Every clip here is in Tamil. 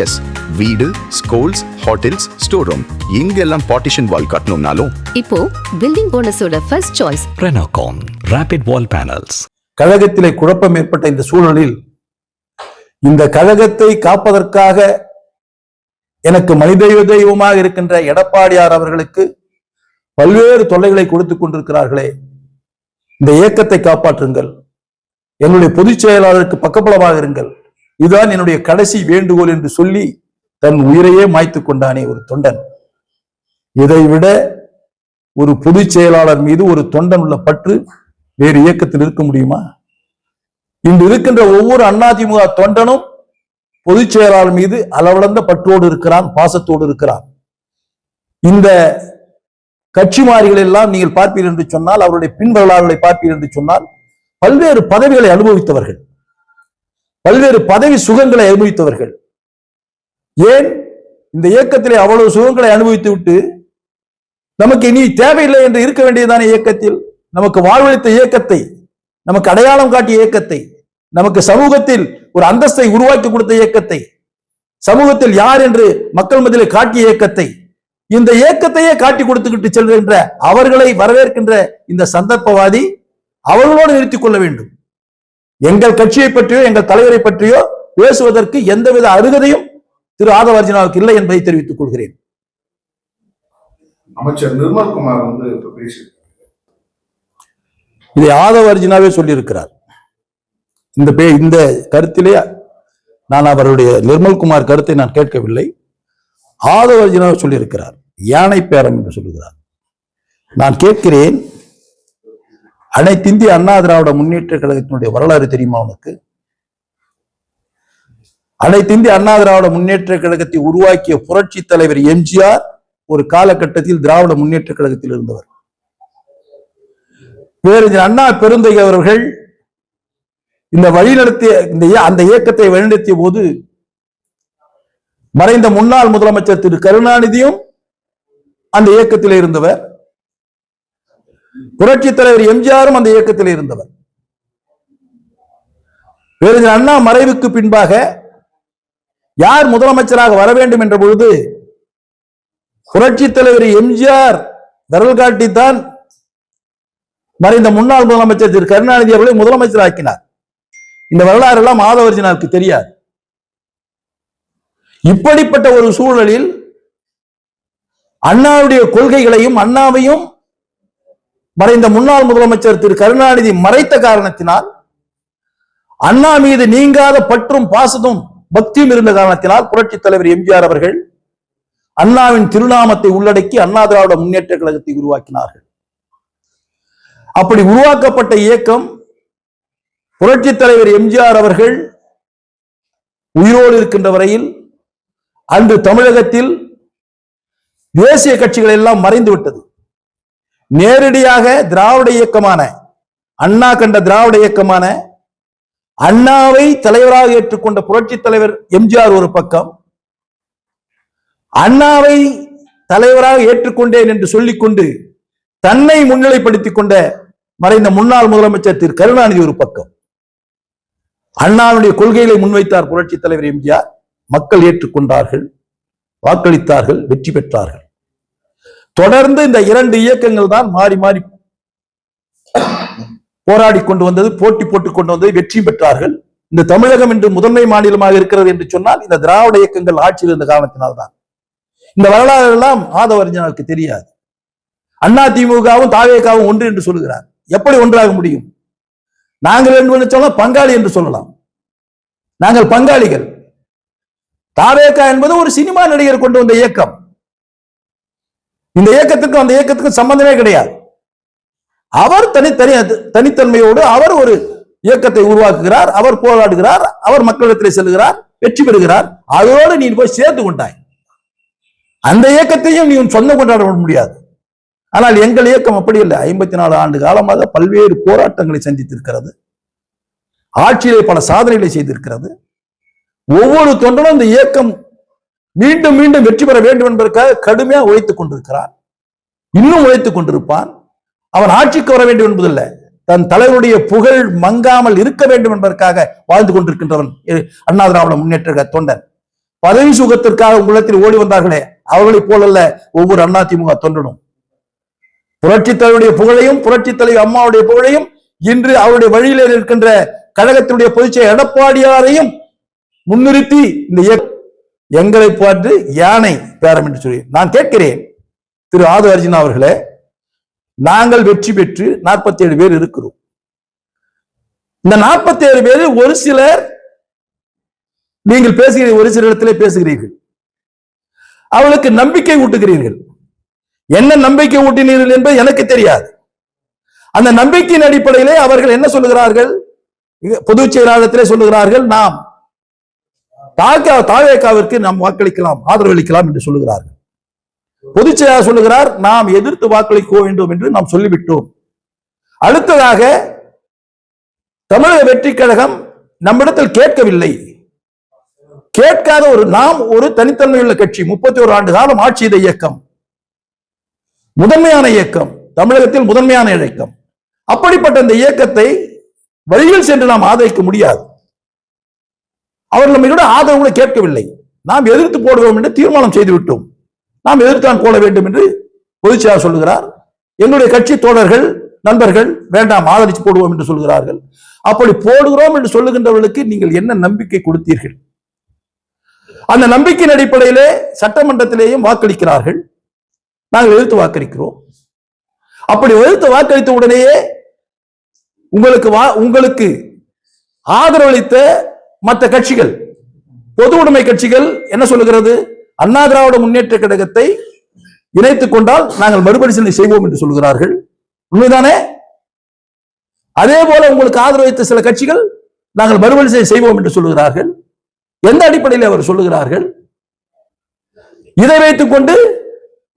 எஸ், வீடு, ஸ்கூல்ஸ், ஹோட்டல்ஸ், ஸ்டோர் ரூம் இங்கெல்லாம் பார்ட்டிஷன் வால் கட்டணும்னாலும் இப்போ பில்டிங் போனஸோட first choice Renocon Rapid Wall Panels. கழகத்திலே குழப்பம் ஏற்பட்ட இந்த சூழலில் இந்த கழகத்தை காப்பதற்காக எனக்கு மனித தெய்வமாக இருக்கின்ற எடப்பாடியார் அவர்களுக்கு பல்வேறு தொல்லைகளை கொடுத்துக் கொண்டிருக்கிறார்களே, இந்த இயக்கத்தை காப்பாற்றுங்கள், என்னுடைய பொதுச் செயலாளருக்கு பக்கபலமாக இருங்கள், இதுதான் என்னுடைய கடைசி வேண்டுகோள் என்று சொல்லி தன் உயிரையே மாய்த்து கொண்டானே ஒரு தொண்டன். இதைவிட ஒரு பொதுச் செயலாளர் மீது ஒரு தொண்டன் உள்ள பற்று வேறு இயக்கத்தில் இருக்க முடியுமா? இன்று இருக்கின்ற ஒவ்வொரு அதிமுக தொண்டனும் பொதுச் செயலாளர் மீது அளவளந்த பற்றோடு இருக்கிறான், பாசத்தோடு இருக்கிறான். இந்த கட்சிமாரிகள் எல்லாம் நீங்கள் பார்ப்பீர்கள் என்று சொன்னால், அவருடைய பின்வரலாறுகளை பார்ப்பீர்கள் என்று சொன்னால், பல்வேறு பதவிகளை அனுபவித்தவர்கள், பல்வேறு பதவி சுகங்களை அனுபவித்தவர்கள். ஏன் இந்த இயக்கத்திலே அவ்வளவு சுகங்களை அனுபவித்து விட்டு நமக்கு இனி தேவையில்லை என்று இருக்க வேண்டியதான இயக்கத்தில், நமக்கு வாழ்வளித்த இயக்கத்தை, நமக்கு அடையாளம் காட்டிய இயக்கத்தை, நமக்கு சமூகத்தில் ஒரு அந்தஸ்தை உருவாக்கி கொடுத்த இயக்கத்தை, சமூகத்தில் யார் என்று மக்கள் மத்தியிலே காட்டிய இயக்கத்தை, இந்த இயக்கத்தையே காட்டி கொடுத்துக்கிட்டு செல்கின்ற அவர்களை வரவேற்கின்ற இந்த சந்தர்ப்பவாதி அவர்களோடு நிறுத்திக் கொள்ள வேண்டும். எங்கள் கட்சியை பற்றியோ எங்கள் தலைவரை பற்றியோ பேசுவதற்கு எந்தவித அருகதையும் திரு ஆதவ அர்ஜுனாவுக்கு இல்லை என்பதை தெரிவித்துக் கொள்கிறேன். அமைச்சர் நிர்மல்குமார் இதை ஆதவ அர்ஜுனாவே சொல்லியிருக்கிறார். இந்த கருத்திலே நான் அவருடைய நிர்மல்குமார் கருத்தை நான் கேட்கவில்லை. ஆதவ அர்ஜுனாவே சொல்லியிருக்கிறார். யானை பேரம் என்று சொல்லுகிறார். நான் கேட்கிறேன், அனைத்து இந்திய அண்ணா திராவிட முன்னேற்ற கழகத்தினுடைய வரலாறு தெரியுமா உனக்கு? அனைத்து இந்திய அண்ணா திராவிட முன்னேற்ற கழகத்தை உருவாக்கிய புரட்சி தலைவர் எம்ஜிஆர் ஒரு காலகட்டத்தில் திராவிட முன்னேற்ற கழகத்தில் இருந்தவர். பேரறிஞர் அண்ணா பெருந்தகை அவர்கள் இந்த வழிநடத்திய அந்த இயக்கத்தை வழிநடத்திய போது மறைந்த முன்னாள் முதலமைச்சர் திரு கருணாநிதியும் அந்த இயக்கத்தில் இருந்தவர். புரட்சி தலைவர் எம்ஜிஆரும் அந்த இயக்கத்தில் இருந்தவர். பேரறிஞர் அண்ணா மறைவுக்கு பின்பாக யார் முதலமைச்சராக வர வேண்டும் என்ற பொழுது புரட்சி தலைவர் எம்ஜிஆர் விரல் காட்டித்தான் மறைந்த முன்னாள் முதலமைச்சர் திரு கருணாநிதி அவர்களை முதலமைச்சர் ஆக்கினார். இந்த வரலாறு எல்லாம் ஆதவ அர்ஜுனாவுக்கு தெரியாது. இப்படிப்பட்ட ஒரு சூழலில் அண்ணாவுடைய கொள்கைகளையும் அண்ணாவையும் மறைந்த முன்னாள் முதலமைச்சர் திரு கருணாநிதி மறைத்த காரணத்தினால், அண்ணா மீது நீங்காத பற்றும் பாசமும் பக்தியும் இருந்த காரணத்தினால் புரட்சி தலைவர் எம்ஜிஆர் அவர்கள் அண்ணாவின் திருநாமத்தை உள்ளடக்கி அண்ணா திராவிட முன்னேற்ற கழகத்தை உருவாக்கினார்கள். அப்படி உருவாக்கப்பட்ட இயக்கம் புரட்சி தலைவர் எம்ஜிஆர் அவர்கள் உயிரோடு இருக்கின்ற வரையில் அன்று தமிழகத்தில் தேசிய கட்சிகள் எல்லாம் மறைந்து விட்டது. நேரடியாக திராவிட இயக்கமான அண்ணா கண்ட திராவிட இயக்கமான அண்ணாவை தலைவராக ஏற்றுக்கொண்ட புரட்சி தலைவர் எம்ஜிஆர் ஒரு பக்கம், அண்ணாவை தலைவராக ஏற்றுக்கொண்டேன் என்று சொல்லிக்கொண்டு தன்னை முன்னிலைப்படுத்திக் கொண்ட மறைந்த முன்னாள் முதலமைச்சர் திரு கருணாநிதி ஒரு பக்கம். அண்ணாவுடைய கொள்கைகளை முன்வைத்தார் புரட்சி தலைவர் எம்ஜிஆர். மக்கள் ஏற்றுக்கொண்டார்கள், வாக்களித்தார்கள், வெற்றி பெற்றார்கள். தொடர்ந்து இந்த இரண்டு இயக்கங்கள் தான் மாறி மாறி போராடி கொண்டு வந்தது, போட்டி போட்டுக் கொண்டு வந்தது, வெற்றி பெற்றார்கள். இந்த தமிழகம் இன்று முதன்மை மாநிலமாக இருக்கிறது என்று சொன்னால் இந்த திராவிட இயக்கங்கள் ஆட்சியில் இருந்த காரணத்தினால்தான். இந்த வரலாறு எல்லாம் ஆதவ அர்ஜுனாவுக்கு தெரியாது. அண்ணா திமுகவும் தாவேகாவும் ஒன்று என்று சொல்லுகிறார். எப்படி ஒன்றாக முடியும்? நாங்கள் என்று சொன்னால் பங்காளி என்று சொல்லலாம். நாங்கள் பங்காளிகள். தாவேகா என்பது ஒரு சினிமா நடிகர் கொண்டு வந்த இயக்கம். இந்த இயக்கத்துக்கும் அந்த இயக்கத்துக்கும் சம்பந்தமே கிடையாது. அவர் தனித்தன்மையோடு அவர் ஒரு இயக்கத்தை உருவாக்குகிறார், அவர் போராடுகிறார், அவர் மக்களிடத்திலே செல்கிறார், வெற்றி பெறுகிறார். அதோடு நீ போய் சேர்த்து கொண்டாய். அந்த இயக்கத்தையும் நீ சொந்தம் கொண்டாட முடியாது. ஆனால் எங்கள் இயக்கம் அப்படி இல்லை. 54 ஆண்டு காலமாக பல்வேறு போராட்டங்களை சந்தித்திருக்கிறது, ஆட்சியிலே பல சாதனைகளை செய்திருக்கிறது. ஒவ்வொரு தொண்டனும் இந்த இயக்கம் மீண்டும் மீண்டும் வெற்றி பெற வேண்டும் என்பதற்காக கடுமையாக உழைத்துக் கொண்டிருக்கிறான், இன்னும் உழைத்துக் கொண்டிருப்பான். அவன் ஆட்சிக்கு வர வேண்டும் என்பதில்லை, தன் தலைவருடைய புகழ் மங்காமல் இருக்க வேண்டும் என்பதற்காக வாழ்ந்து கொண்டிருக்கின்றவன் அண்ணா திராவிட முன்னேற்ற தொண்டன். பதவி சுகத்திற்காக உங்களிடத்தில் ஓடி வந்தார்களே, அவர்களைப் போலல்ல ஒவ்வொரு அதிமுக தொண்டனும். புரட்சித் தலைவருடைய புகழையும் புரட்சித் தலைவி அம்மாவுடைய புகழையும் இன்று அவருடைய வழியிலே இருக்கின்ற கழகத்தினுடைய பொதுச்செயலர் எடப்பாடியாரையும் முன்னிறுத்தி இந்த எங்களை பார்த்து யானை பேரம் என்று சொல்லி நான் கேட்கிறேன். திரு ஆது அர்ஜுனா அவர்களே, நாங்கள் வெற்றி பெற்று 47 பேர் இருக்கிறோம். இந்த 47 பேரில் ஒரு சிலர் நீங்கள் பேசுகிறீர்கள், ஒரு சில இடத்திலே பேசுகிறீர்கள், அவளுக்கு நம்பிக்கை ஊட்டுகிறீர்கள். என்ன நம்பிக்கை ஊட்டினீர்கள் என்பது எனக்கு தெரியாது. அந்த நம்பிக்கையின் அடிப்படையிலே அவர்கள் என்ன சொல்லுகிறார்கள்? பொதுச் செயலாளத்திலே சொல்லுகிறார்கள், நாம் தாவேகாவிற்கு நாம் வாக்களிக்கலாம், ஆதரவு அளிக்கலாம் என்று சொல்லுகிறார்கள். பொதுச் செயலாளர் சொல்லுகிறார், நாம் எதிர்த்து வாக்களிக்க வேண்டும் என்று நாம் சொல்லிவிட்டோம். அடுத்ததாக தமிழக வெற்றி கழகம் நம்மிடத்தில் கேட்கவில்லை. கேட்காத நாம் ஒரு தனித்தன்மையுள்ள கட்சி, 31 ஆண்டு காலம் ஆட்சி செய்த இயக்கம், முதன்மையான இயக்கம், தமிழகத்தில் முதன்மையான இயக்கம். அப்படிப்பட்ட இந்த இயக்கத்தை வழியில் சென்று நாம் ஆதரிக்க முடியாது. அவர்கள் நம்மளோட ஆதரவு கூட கேட்கவில்லை. நாம் எதிர்த்து போடுவோம் என்று தீர்மானம் செய்து விட்டோம். நாம் எதிர்த்தான் போட வேண்டும் என்று பொதுச் செயலாளர் சொல்லுகிறார். என்னுடைய கட்சி தோழர்கள் நண்பர்கள் வேண்டாம், ஆதரித்து போடுவோம் என்று சொல்கிறார்கள். அப்படி போடுகிறோம் என்று சொல்லுகின்றவர்களுக்கு நீங்கள் என்ன நம்பிக்கை கொடுத்தீர்கள்? அந்த நம்பிக்கையின் அடிப்படையிலே சட்டமன்றத்திலேயும் வாக்களிக்கிறார்கள். நாங்கள் எதிர்த்து வாக்களிக்கிறோம். அப்படி எதிர்த்து வாக்களித்த உடனேயே உங்களுக்கு ஆதரவளித்த மற்ற கட்சிகள், பொது உடைமை கட்சிகள் என்ன சொல்லுகிறது? அண்ணா திராவிட முன்னேற்ற கழகத்தை இணைத்துக் கொண்டால் நாங்கள் மறுபரிசீலனை செய்வோம் என்று சொல்கிறார்கள். உண்மைதானே? அதே போல உங்களுக்கு ஆதரவளித்த சில கட்சிகள் நாங்கள் மறுபரிசீலனை செய்வோம் என்று சொல்லுகிறார்கள். எந்த அடிப்படையில் அவர் சொல்லுகிறார்கள்? இதை வைத்துக் கொண்டு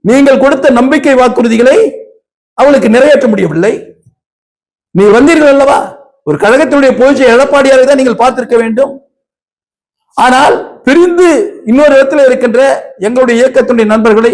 நீங்கள் கொடுத்த நம்பிக்கை வாக்குறுதிகளை அவளுக்கு நிறைவேற்ற முடியவில்லை. நீ வந்தீர்கள் அல்லவா, ஒரு கழகத்தினுடைய பொதுச் செயலர் எடப்பாடியாரை தான் நீங்கள் பார்த்திருக்க வேண்டும். ஆனால் பிரிந்து இன்னொரு இடத்துல இருக்கின்ற எங்களுடைய இயக்கத்தினுடைய நண்பர்களை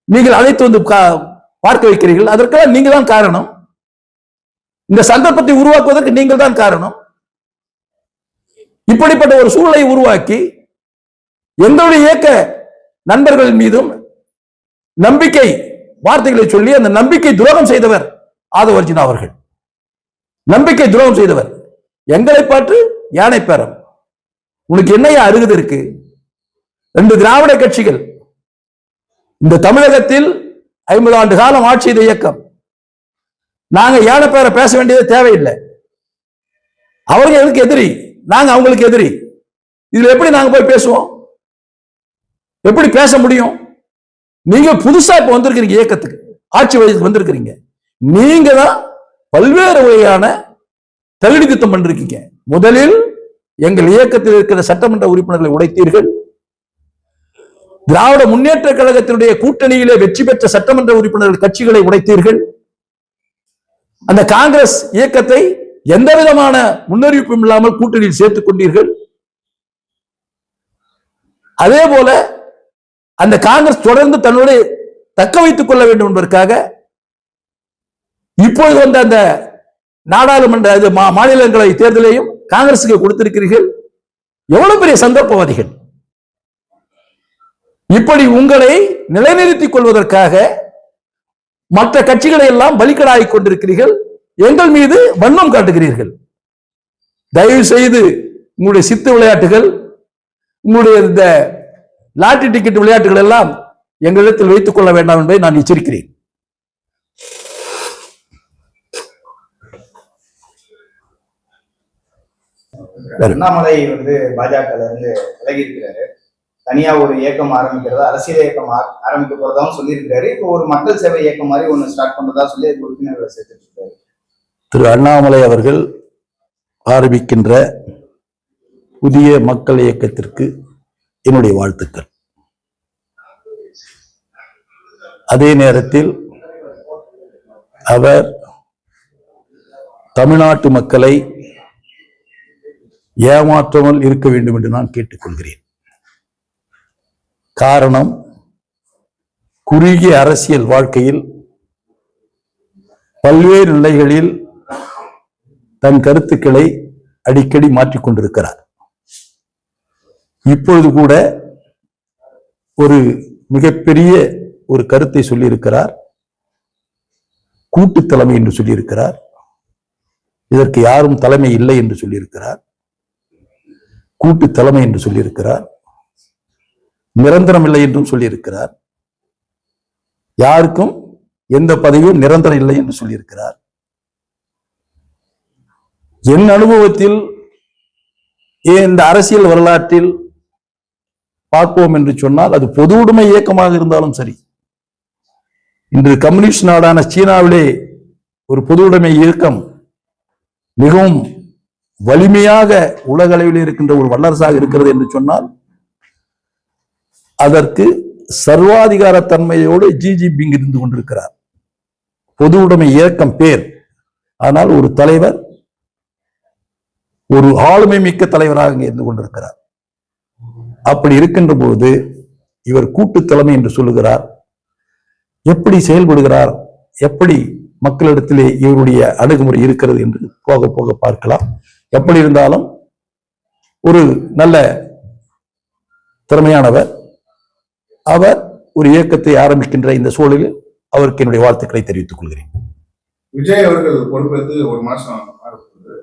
நீங்கள் அழைத்து வந்து பார்க்க வைக்கிறீர்கள். அதற்கெல்லாம் நீங்க தான் காரணம். இந்த சந்தர்ப்பத்தை உருவாக்குவதற்கு நீங்கள் தான் காரணம். இப்படிப்பட்ட ஒரு சூழலை உருவாக்கி எங்களுடைய இயக்க நண்பர்கள் மீதும் நம்பிக்கை வார்த்தைகளை சொல்லி அந்த நம்பிக்கை துரோகம் செய்தவர் ஆதவ அர்ஜுனா அவர்கள். நம்பிக்கை துரோகம் செய்தவர். எங்களை பார்த்து யானை பேரம். உனக்கு என்னையா அருகது இருக்கு? 2 திராவிட கட்சிகள் இந்த தமிழகத்தில் 50 ஆண்டு காலம் ஆட்சி செய்த இயக்கம். நாங்க யானை பேர பேச வேண்டியது தேவையில்லை. அவங்க எதுக்கு எதிரி? நாங்க அவங்களுக்கு எதிரி. இதுல எப்படி நாங்க போய் பேசுவோம்? எப்படி பேச முடியும்? நீங்க புதுசா இப்ப வந்திருக்கிறீங்க, இயக்கத்துக்கு ஆட்சி வயதுக்கு வந்திருக்கிறீங்க. நீங்க தான் பல்வேறு வகையான தகுதி திட்டம் பண்ணிருக்கீங்க. முதலில் எங்கள் இயக்கத்தில் இருக்கிற சட்டமன்ற உறுப்பினர்களை உடைத்தீர்கள். திராவிட முன்னேற்ற கழகத்தினுடைய கூட்டணியிலே வெற்றி பெற்ற சட்டமன்ற உறுப்பினர்கள் கட்சிகளை உடைத்தீர்கள். அந்த காங்கிரஸ் இயக்கத்தை எந்த விதமான முன்னறிவிப்பும் இல்லாமல் கூட்டணியில் சேர்த்துக் கொண்டீர்கள். அதே போல அந்த காங்கிரஸ் தொடர்ந்து தன்னுடைய தக்க வைத்துக் கொள்ள வேண்டும் என்பதற்காக இப்பொழுது வந்த அந்த நாடாளுமன்ற மாநிலங்களவை தேர்தலையும் காங்கிரசுக்கு கொடுத்திருக்கிறீர்கள். எவ்வளவு பெரிய சந்தர்ப்பவாதிகள்! இப்படி உங்களை நிலைநிறுத்திக் கொள்வதற்காக மற்ற கட்சிகளை எல்லாம் பலிக்கடாகிக் கொண்டிருக்கிறீர்கள். எங்கள் மீது வன்மம் காட்டுகிறீர்கள். தயவு செய்து உங்களுடைய சித்து விளையாட்டுகள், உங்களுடைய இந்த லாட்டரி டிக்கெட் விளையாட்டுகள் எல்லாம் எங்களிடத்தில் வைத்துக் கொள்ள வேண்டாம் என்பதை நான் எச்சரிக்கிறேன். அண்ணாமலை பாஜக இருந்து விலகி இருக்கிறாரு. தனியா ஒரு இயக்கம் ஆரம்பிக்கிறதா, அரசியல் இயக்கம் ஆரம்பிக்க போறதாவும் சொல்லி இருக்கிறாரு. இப்போ ஒரு மக்கள் சேவை இயக்கம் மாதிரி ஒண்ணு ஸ்டார்ட் பண்றதா சொல்லி உறுப்பினர்களை சேர்த்துட்டு இருக்காரு. திரு அண்ணாமலை அவர்கள் ஆரம்பிக்கின்ற புதிய மக்கள் இயக்கத்திற்கு என்னுடைய வாழ்த்துக்கள். அதே நேரத்தில் அவர் தமிழ்நாட்டு மக்களை ஏமாற்றாமல் இருக்க வேண்டும் என்று நான் கேட்டுக்கொள்கிறேன். காரணம், குறுகிய அரசியல் வாழ்க்கையில் பல்வேறு நிலைகளில் தன் கருத்துக்களை அடிக்கடி மாற்றிக்கொண்டிருக்கிறார். இப்பொழுது கூட ஒரு மிகப்பெரிய ஒரு கருத்தை சொல்லியிருக்கிறார். கூட்டு தலைமை என்று சொல்லியிருக்கிறார். இதற்கு யாரும் தலைமை இல்லை என்று சொல்லியிருக்கிறார். கூட்டு தலைமை என்று சொல்லியிருக்கிறார். நிரந்தரம் இல்லை என்றும் சொல்லியிருக்கிறார். யாருக்கும் எந்த பதவியும் நிரந்தரம் இல்லை என்று சொல்லியிருக்கிறார். என் அனுபவத்தில் இந்த அரசியல் வரலாற்றில் பார்ப்போம் என்று சொன்னால் அது பொது உடைமை இயக்கமாக இருந்தாலும் சரி, இன்று கம்யூனிஸ்ட் நாடான சீனாவிலே ஒரு பொது உடைமை இயக்கம் மிகவும் வலிமையாக உலக அளவில் இருக்கின்ற ஒரு வல்லரசாக இருக்கிறது என்று சொன்னால் அதற்கு சர்வாதிகார தன்மையோடு ஜிஜிபிங் இருந்து கொண்டிருக்கிறார். பொது உடைமை இயக்கம் பேர், ஆனால் ஒரு தலைவர் ஒரு ஆளுமை மிக்க தலைவராக இங்கே இருந்து கொண்டிருக்கிறார். அப்படி இருக்கின்ற போது இவர் கூட்டு தலைமை என்று சொல்லுகிறார். எப்படி செயல்படுகிறார், எப்படி மக்களிடத்திலே இவருடைய அணுகுமுறை இருக்கிறது என்று போக போக பார்க்கலாம். எப்படி இருந்தாலும் ஒரு நல்ல திறமையானவர். அவர் ஒரு இயக்கத்தை ஆரம்பிக்கின்ற இந்த சூழலில் அவருக்கு என்னுடைய வாழ்த்துக்களை தெரிவித்துக் கொள்கிறேன். விஜய் அவர்கள் பொறுப்பேற்று ஒரு மாசம் ஆரம்பித்தது.